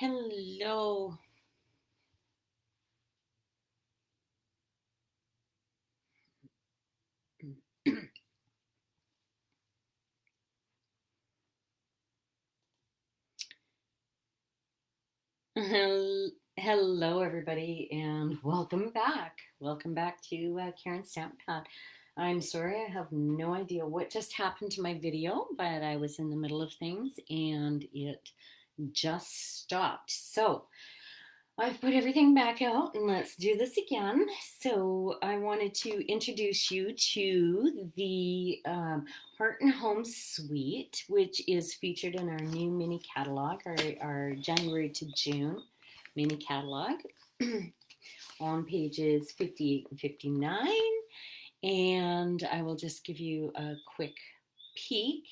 Hello. Hello, everybody, and welcome back. Welcome back to Karen's Stamp Pad. I'm sorry, I have no idea what just happened to my video, but I was in the middle of things and it just stopped. So I've put everything back out and let's do this again. So I wanted to introduce you to the Heart and Home Suite, which is featured in our new mini catalog, our January to June mini catalog on pages 58 and 59. And I will just give you a quick peek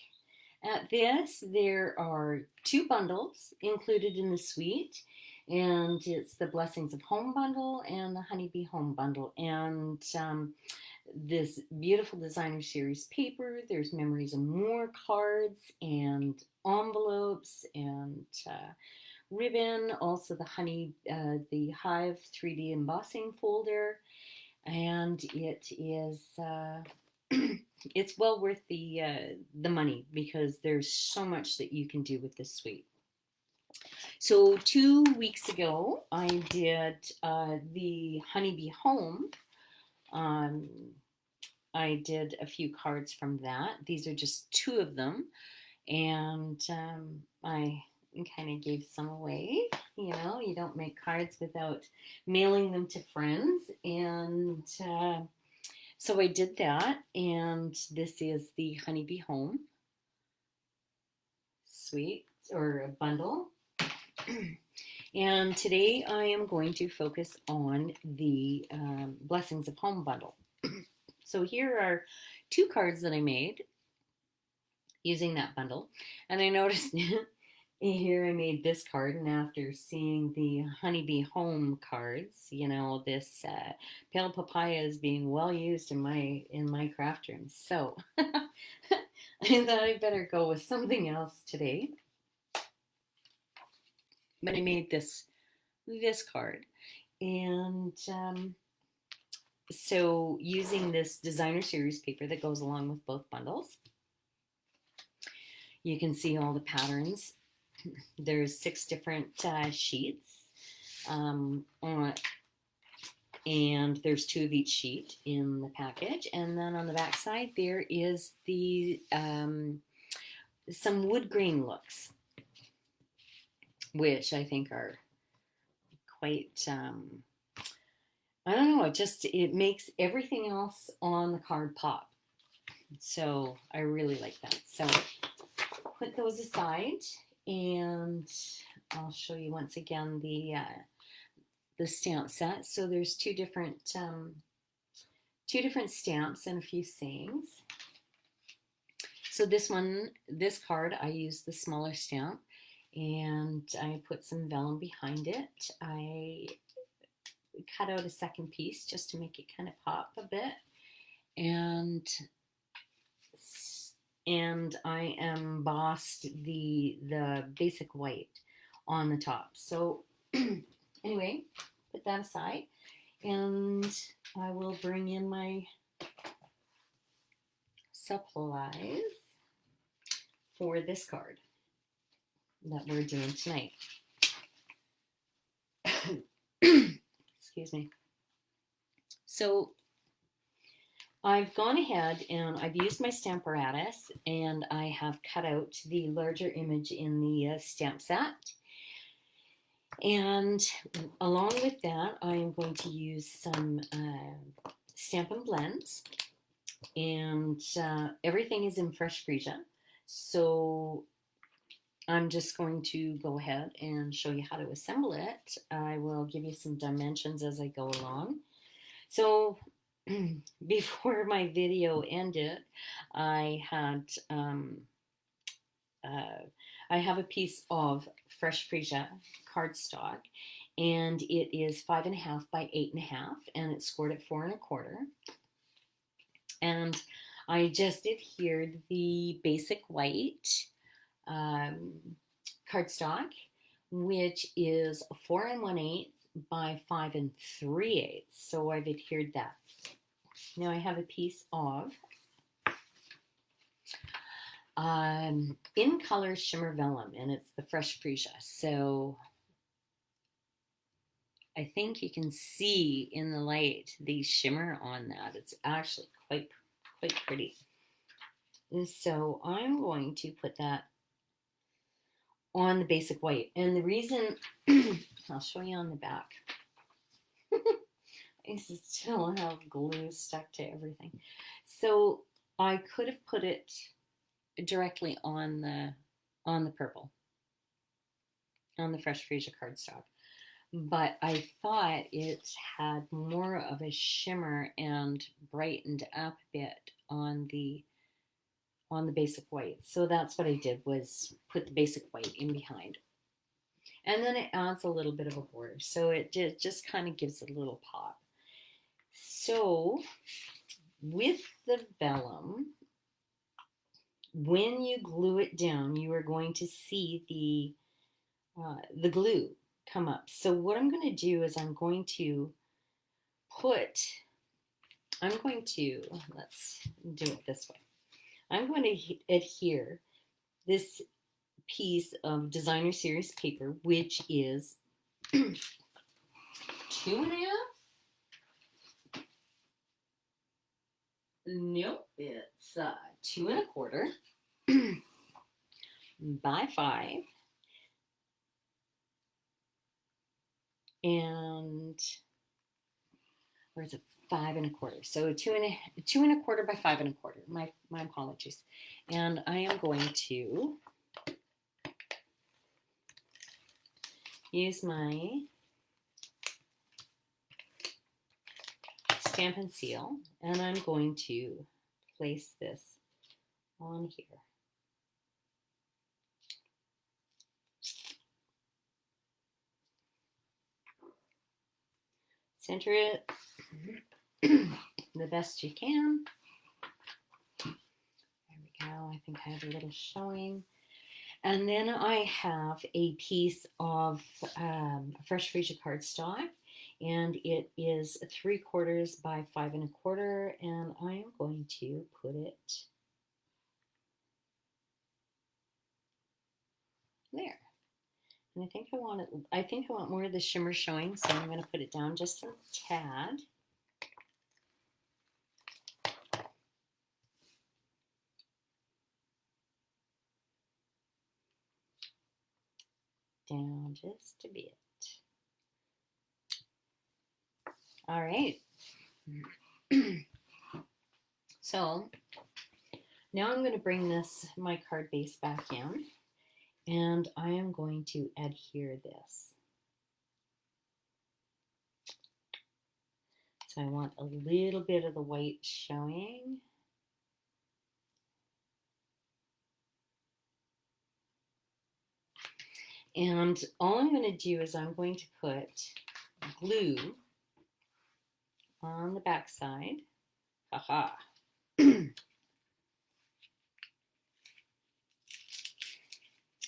at this. There are two bundles included in the suite, and it's the Blessings of Home bundle and the Honeybee Home bundle. And this beautiful designer series paper. There's Memories and More cards and envelopes and ribbon. Also the Hive 3D embossing folder, and it is. It's well worth the money because there's so much that you can do with this suite. So 2 weeks ago, I did the Honeybee Home. I did a few cards from that. These are just two of them, and I kind of gave some away. You don't make cards without mailing them to friends, and so I did that, and this is the Honeybee Home suite or bundle. And today I am going to focus on the Blessings of Home bundle. So here are two cards that I made using that bundle. And I noticed here I made this card, and after seeing the Honeybee Home cards, this pale papaya is being well used in my craft room. So I thought I better go with something else today. But I made this card, and so using this designer series paper that goes along with both bundles, you can see all the patterns. There's 6 different sheets, and there's 2 of each sheet in the package. And then on the back side there is the some wood grain looks, which I think are quite I don't know, it makes everything else on the card pop. So I really like that. So put those aside, and I'll show you once again the stamp set. So there's two different stamps and a few sayings. So this card, I used the smaller stamp, and I put some vellum behind it. I cut out a second piece just to make it kind of pop a bit, and I embossed the basic white on the top. So anyway, put that aside, and I will bring in my supplies for this card that we're doing tonight. Excuse me. So I've gone ahead and I've used my Stamparatus, and I have cut out the larger image in the stamp set. And along with that, I am going to use some Stampin' Blends, and everything is in fresh freesia. So I'm just going to go ahead and show you how to assemble it. I will give you some dimensions as I go along. So before my video ended, I had I have a piece of fresh freesia cardstock, and it is 5.5 by 8.5, and it's scored at 4 1/4. And I just adhered the basic white cardstock which is 4 1/8 by 5 3/8. So I've adhered that. Now I have a piece of in color shimmer vellum, and it's the Fresh Freesia. So I think you can see in the light the shimmer on that. It's actually quite pretty. And so I'm going to put that on the basic white. And the reason, I'll show you on the back. I still have glue stuck to everything. So I could have put it directly on the purple, on the Fresh Freesia cardstock. But I thought it had more of a shimmer and brightened up a bit on the basic white. So that's what I did, was put the basic white in behind. And then it adds a little bit of a border. So it just kind of gives it a little pop. So with the vellum, when you glue it down, you are going to see the glue come up. So what I'm going to do is I'm going to, let's do it this way. I'm going to adhere this piece of designer series paper, which is 2.5. Nope, it's 2 1/4 by 5, and where's it? 5 1/4. So 2 1/4 by 5 1/4. My apologies. And I am going to use my Stampin' Seal, and I'm going to place this on here. Center it the best you can. There we go. I think I have a little showing. And then I have a piece of Fresh Freesia cardstock, and it is 3/4 by 5 1/4, and I am going to put it there. And I think I want more of the shimmer showing, so I'm going to put it down just a tad. Down just a bit. All right. So now I'm going to bring my card base back in, and I am going to adhere this. So I want a little bit of the white showing. And all I'm going to do is I'm going to put glue on the back side. Haha. I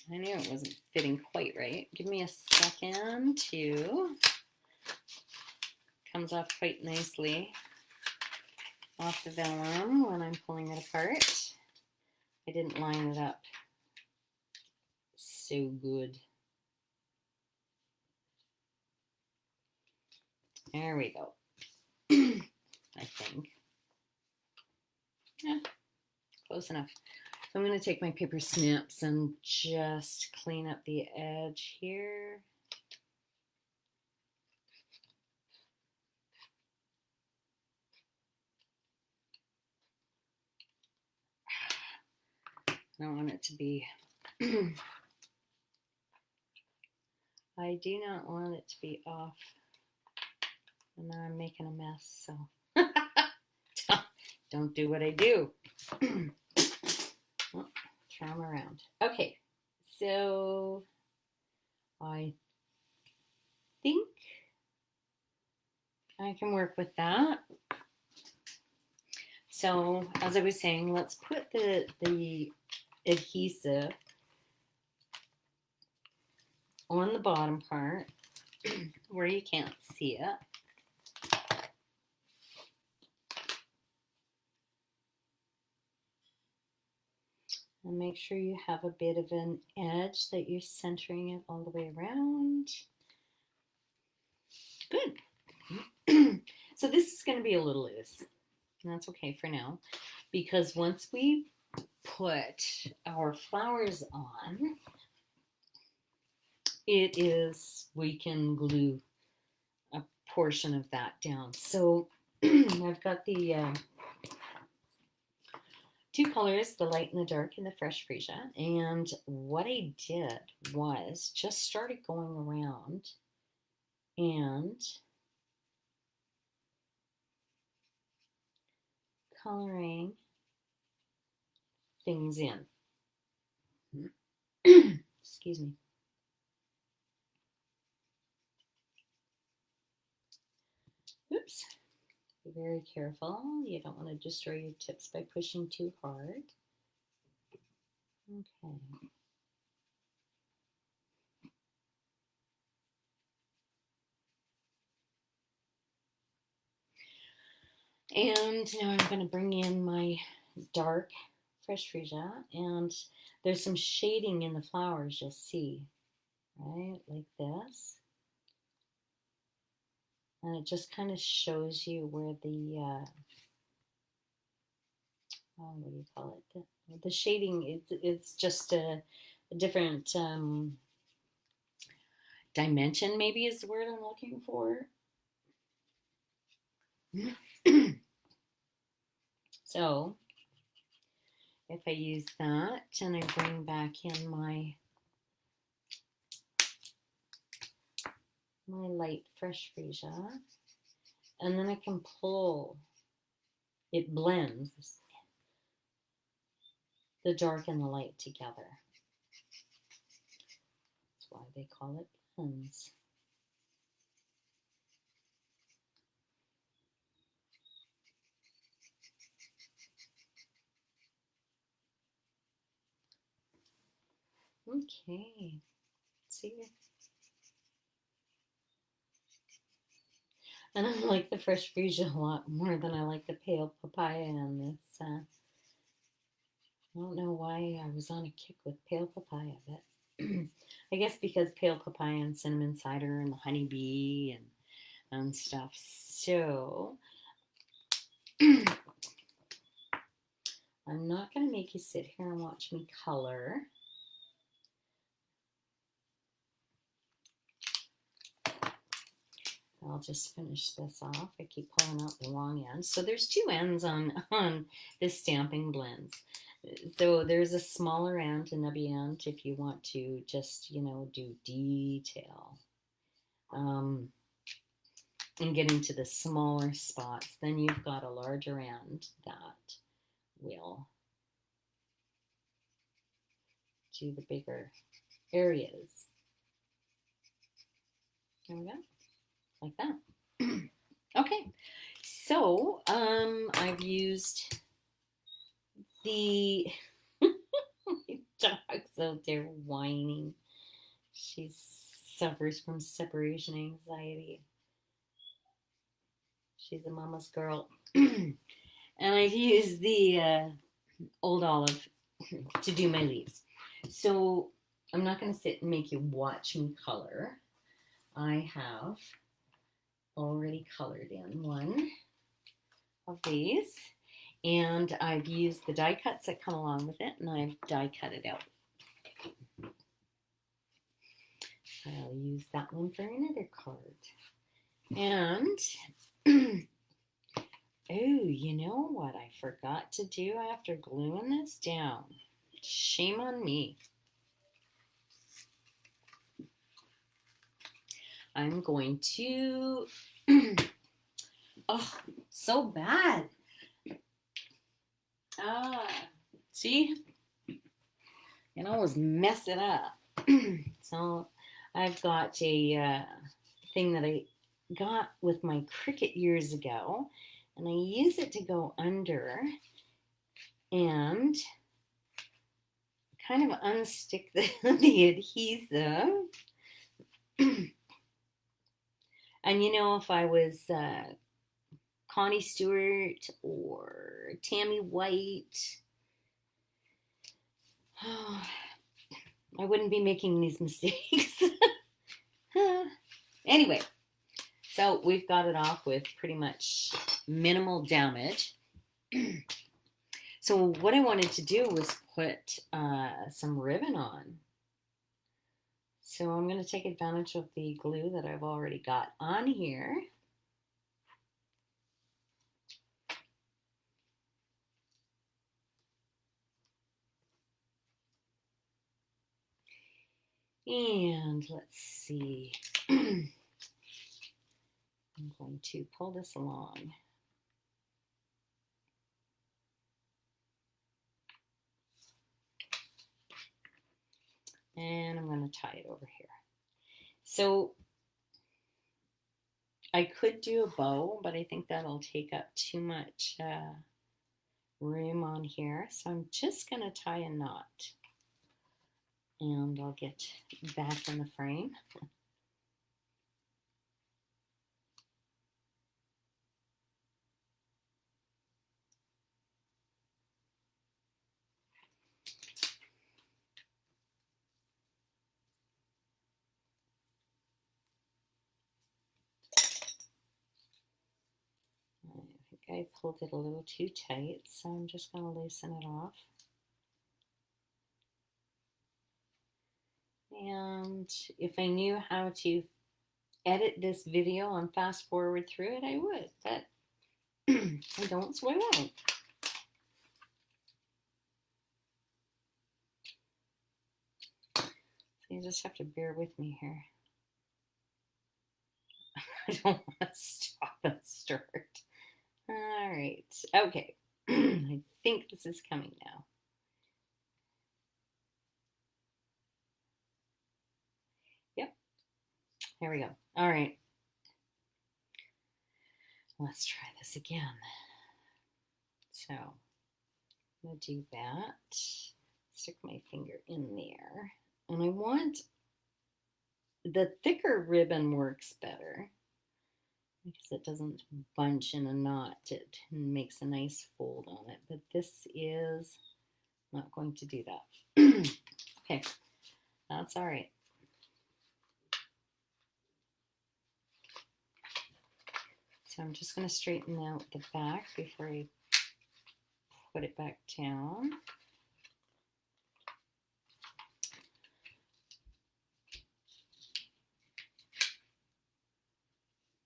knew it wasn't fitting quite right. Give me a second to... Comes off quite nicely off the vellum when I'm pulling it apart. I didn't line it up so good. There we go. I think. Yeah, close enough. So I'm going to take my paper snips and just clean up the edge here. I don't want it to be... I do not want it to be off. And now I'm making a mess, so don't do what I do. Well, throw them around. Okay, so I think I can work with that. So as I was saying, let's put the adhesive on the bottom part where you can't see it. And make sure you have a bit of an edge that you're centering it all the way around. Good. So this is going to be a little loose. And that's okay for now, because once we put our flowers on, we can glue a portion of that down. So I've got the two colors, the light and the dark, in the fresh freesia. And what I did was just started going around and coloring things in. Excuse me. Oops. Be very careful. You don't want to destroy your tips by pushing too hard. Okay. And now I'm going to bring in my dark fresh freesia, and there's some shading in the flowers, you'll see, right, like this. And it just kind of shows you where the, what do you call it? The shading, it's just a different dimension, maybe is the word I'm looking for. So if I use that and I bring back in my light fresh freesia, and then I can pull, it blends the dark and the light together. That's why they call it blends. Okay, see. And I like the fresh freesia a lot more than I like the pale papaya in this. I don't know why I was on a kick with pale papaya, but I guess because pale papaya and cinnamon cider and the honeybee and stuff. So I'm not going to make you sit here and watch me color. I'll just finish this off. I keep pulling out the long end. So there's two ends on this stamping blends. So there's a smaller end, a nubby end, if you want to just, do detail and get into the smaller spots. Then you've got a larger end that will do the bigger areas. There we go. Like that. Okay, so I've used the my dog's out there whining. She suffers from separation anxiety. She's a mama's girl. And I've used the old olive to do my leaves. So I'm not going to sit and make you watch me color. I have already colored in one of these, and I've used the die cuts that come along with it, and I've die cut it out. I'll use that one for another card. And oh, you know what I forgot to do after gluing this down? Shame on me. I'm going to, oh, so bad. See, you always mess it up. So I've got a thing that I got with my Cricut years ago, and I use it to go under and kind of unstick the adhesive. And you know, if I was Connie Stewart or Tammy White, oh, I wouldn't be making these mistakes. Anyway, so we've got it off with pretty much minimal damage. So what I wanted to do was put some ribbon on. So I'm going to take advantage of the glue that I've already got on here. And let's see. I'm going to pull this along. And I'm going to tie it over here. So I could do a bow, but I think that'll take up too much room on here. So I'm just going to tie a knot. And I'll get back in the frame. I think I pulled it a little too tight, so I'm just going to loosen it off. And if I knew how to edit this video and fast forward through it, I would, but I don't, so I won't. So you just have to bear with me here. I don't want to stop and start. All right, okay. I think this is coming now. Yep, here we go. All right, let's try this again. So I'm gonna do that, stick my finger in there, and I want the thicker ribbon works better because it doesn't bunch in a knot. It makes a nice fold on it, but this is not going to do that. Okay, that's all right. So I'm just going to straighten out the back before I put it back down.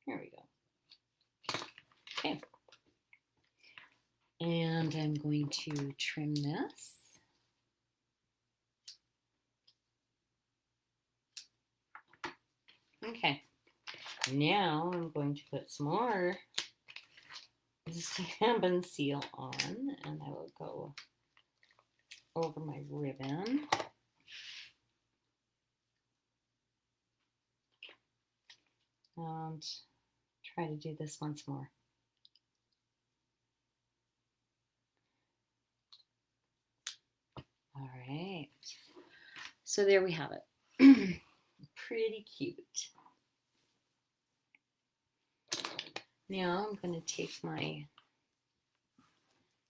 There we go. Okay. And I'm going to trim this. Okay. Now I'm going to put some more stamp and seal on, and I will go over my ribbon. And try to do this once more. All right. So there we have it. Pretty cute. Now I'm going to take my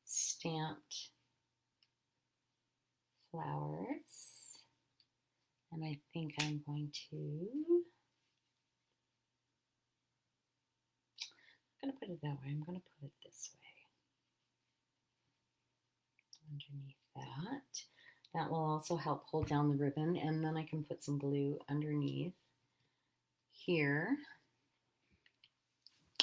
stamped flowers, and I think I'm going to put it that way. I'm going to put it this way underneath that. That will also help hold down the ribbon, and then I can put some glue underneath here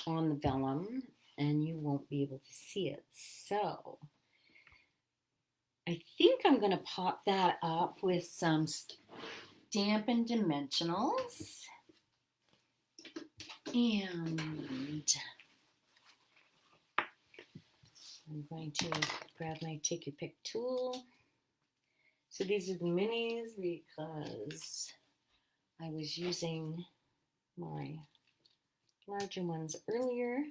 on the vellum, and you won't be able to see it. So I think I'm going to pop that up with some Stampin' Dimensionals, and I'm going to grab my Take Your Pick tool. So these are the minis because I was using my larger ones earlier,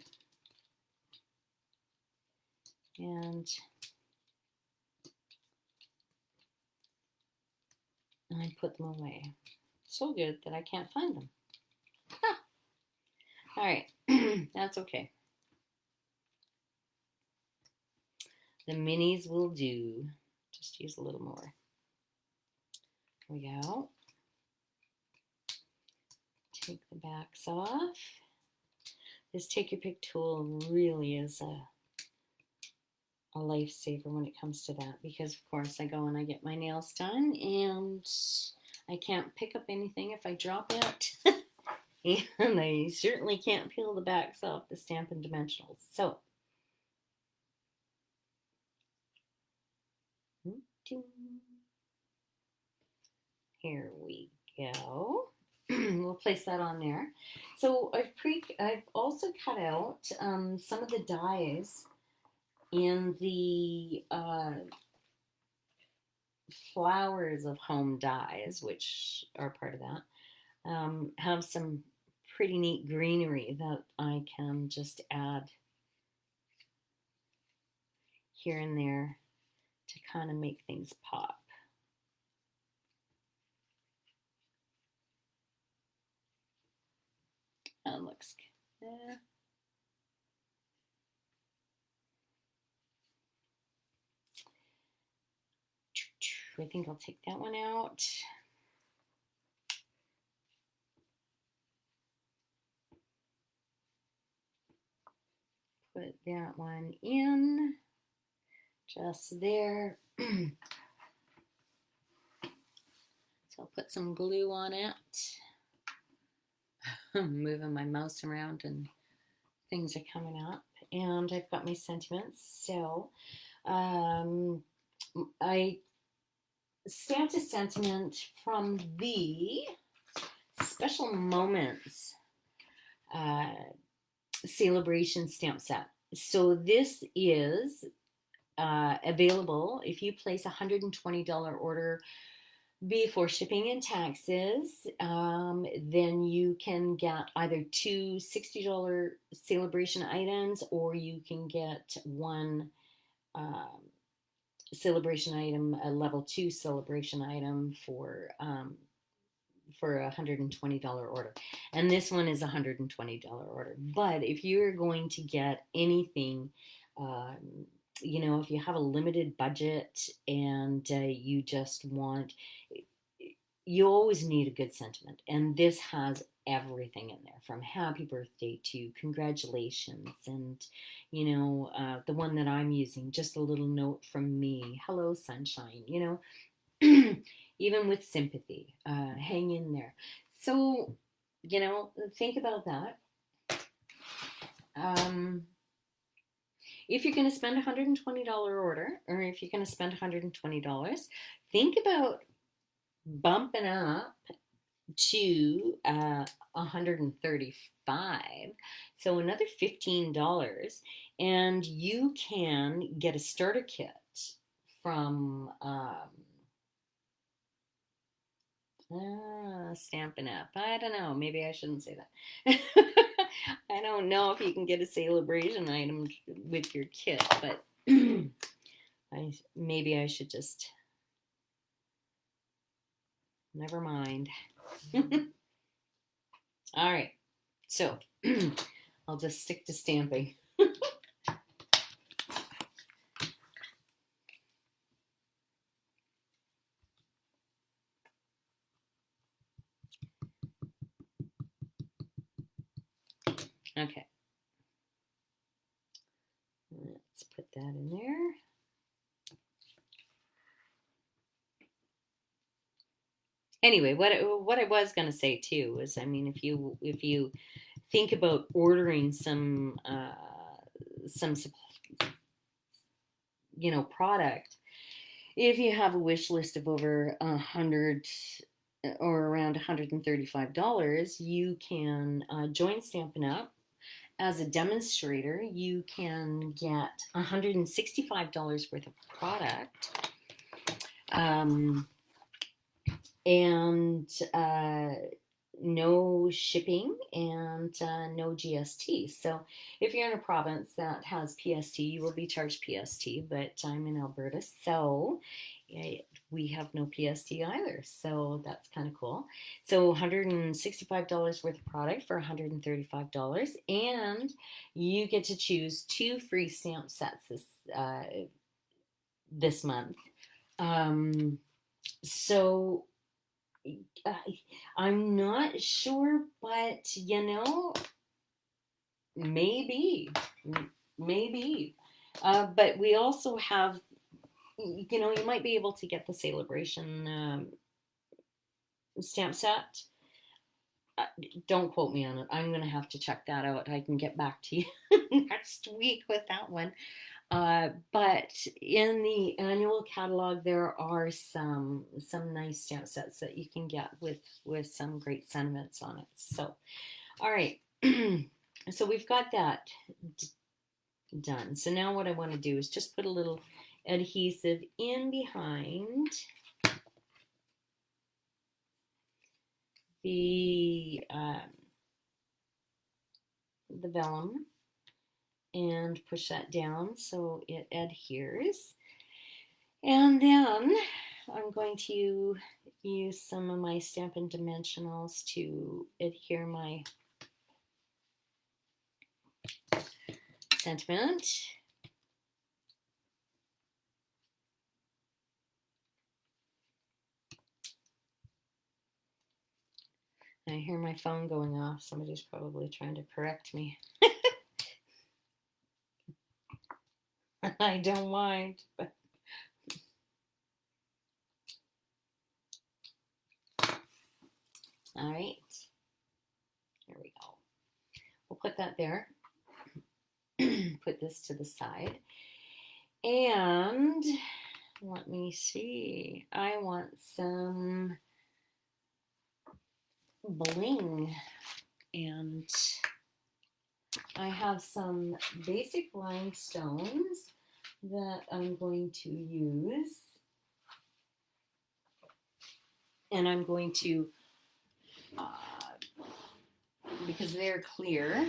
and I put them away. so good that I can't find them. Huh. All right, that's okay. The minis will do. Just use a little more. There we go. Take the backs off. This take your pick tool really is a lifesaver when it comes to that, because of course I go and I get my nails done and I can't pick up anything if I drop it. And I certainly can't peel the backs off the Stampin' Dimensionals. So here we go. We'll place that on there. So I've also cut out some of the dies in the Flowers of Home dies, which are part of that. Have some pretty neat greenery that I can just add here and there to kind of make things pop. That looks good. I think I'll take that one out. Put that one in just there. So I'll put some glue on it. I'm moving my mouse around and things are coming up. And I've got my sentiments. So I stamped a sentiment from the Special Moments Celebration stamp set. So this is available if you place a $120 order before shipping and taxes. Then you can get either two $60 celebration items, or you can get one celebration item, a level 2 celebration item for a $120 order. And this one is a $120 order. But if you're going to get anything, you know, if you have a limited budget and you just want, you always need a good sentiment. And this has everything in there, from happy birthday to congratulations, and you know, the one that I'm using, just a little note from me, hello sunshine, you know. Even with sympathy, hang in there. So, you know, think about that. If you're going to spend a $120 order, or if you're going to spend $120, think about bumping up to $135, so another $15, and you can get a starter kit from Stampin' Up. I don't know, maybe I shouldn't say that. I don't know if you can get a celebration item with your kit, but maybe I should just, never mind. All right, so I'll just stick to stamping. Okay, let's put that in there. Anyway, what I was going to say too is, I mean, if you think about ordering some you know, product, if you have a wish list of over 100 or around $135, you can join Stampin' Up as a demonstrator. You can get $165 worth of product, and no shipping and no GST. So if you're in a province that has PST, you will be charged PST, but I'm in Alberta, so it we have no PST either, so that's kind of cool. So $165 worth of product for $135, and you get to choose 2 free stamp sets this month. So I'm not sure, but maybe. But we also have, you might be able to get the Celebration stamp set. Don't quote me on it. I'm going to have to check that out. I can get back to you next week with that one. But in the annual catalog, there are some nice stamp sets that you can get with some great sentiments on it. So, all right. So we've got that done. So now what I want to do is just put a little adhesive in behind the vellum and push that down so it adheres. And then I'm going to use some of my Stampin' Dimensionals to adhere my sentiment. I hear my phone going off. Somebody's probably trying to correct me. I don't mind. But all right. Here we go. We'll put that there. Put this to the side. And let me see. I want some bling, and I have some basic rhinestones that I'm going to use, and I'm going to because they're clear,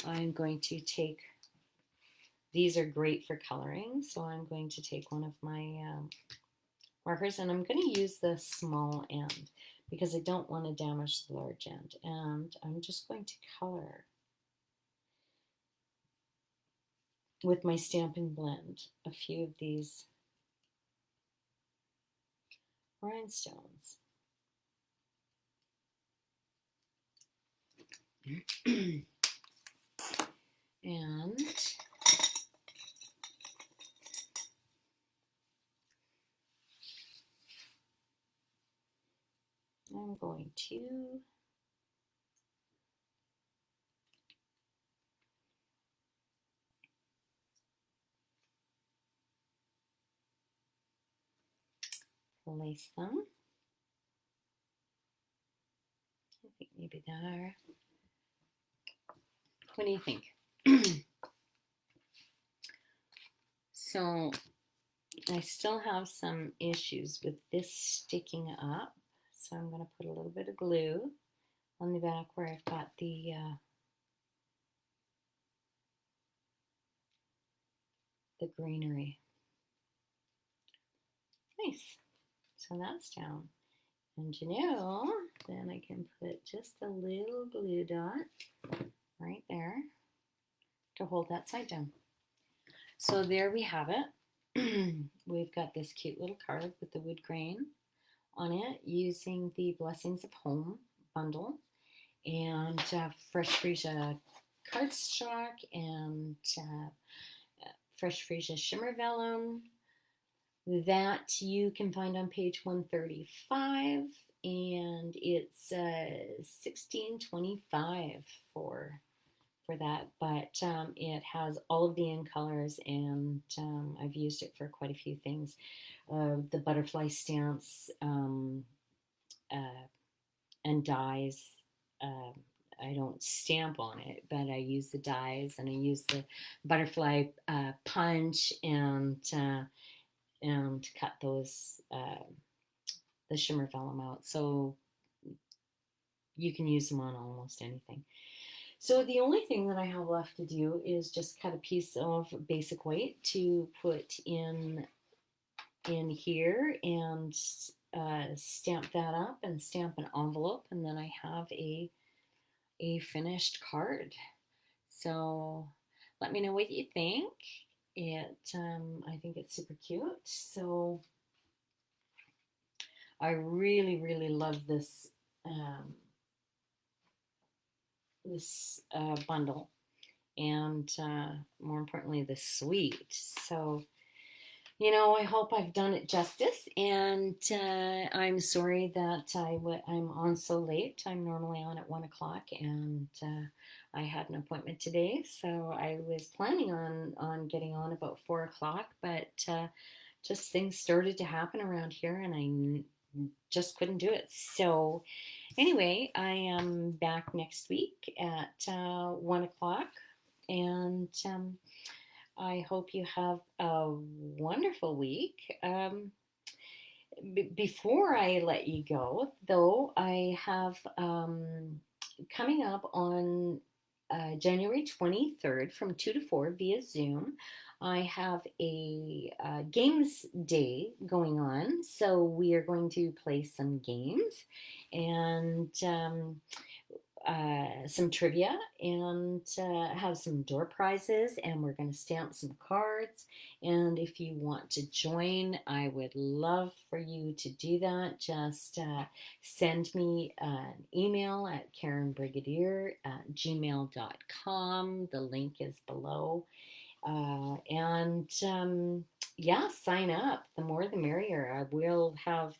I'm going to take, these are great for coloring, so I'm going to take one of my markers, and I'm going to use the small end because I don't want to damage the large end, and I'm just going to color with my Stampin' Blend a few of these rhinestones. And I'm going to place them. I think maybe there. What do you think? So I still have some issues with this sticking up. So I'm going to put a little bit of glue on the back where I've got the greenery. Nice. So that's down. And then I can put just a little glue dot right there to hold that side down. So there we have it. We've got this cute little card with the wood grain on it using the Blessings of Home bundle and Fresh Freesia cardstock and Fresh Freesia shimmer vellum that you can find on page 135, and it's $16.25 for that, but it has all of the in colors, and I've used it for quite a few things. The butterfly stamps and dies. I don't stamp on it, but I use the dies, and I use the butterfly punch and cut those the shimmer vellum out. So you can use them on almost anything. So the only thing that I have left to do is just cut a piece of basic white to put in here and stamp that up and stamp an envelope, and then I have a finished card. So let me know what you think. I think it's super cute. So I really, really love um, this bundle, and more importantly, the suite. So I hope I've done it justice, and I'm sorry that I'm on so late. I'm normally on at 1 o'clock, and I had an appointment today, so I was planning on getting on about 4 o'clock, but just things started to happen around here, and I just couldn't do it. So anyway, I am back next week at 1 o'clock, and I hope you have a wonderful week. Before I let you go, though, I have coming up on January 23rd from 2 to 4 via Zoom. I have a games day going on. So we are going to play some games and some trivia, and have some door prizes, and we're going to stamp some cards. And if you want to join, I would love for you to do that. Just send me an email at karenbrigadier@gmail.com. The link is below. And yeah, sign up. The more the merrier. I will have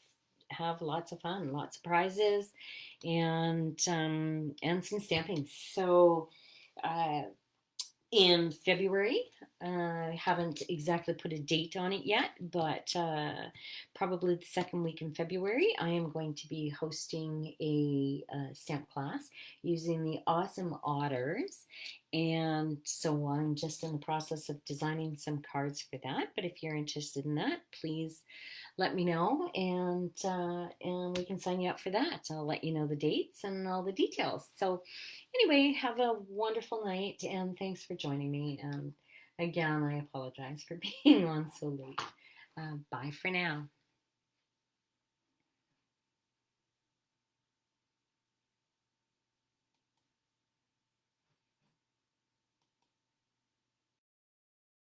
lots of fun, lots of prizes, and some stamping. So uh, in February, I haven't exactly put a date on it yet, but probably the second week in February, I am going to be hosting a stamp class using the awesome otters. And so I'm just in the process of designing some cards for that. But if you're interested in that, please let me know, and we can sign you up for that. I'll let you know the dates and all the details. So anyway, have a wonderful night, and thanks for joining me. And again, I apologize for being on so late. Bye for now.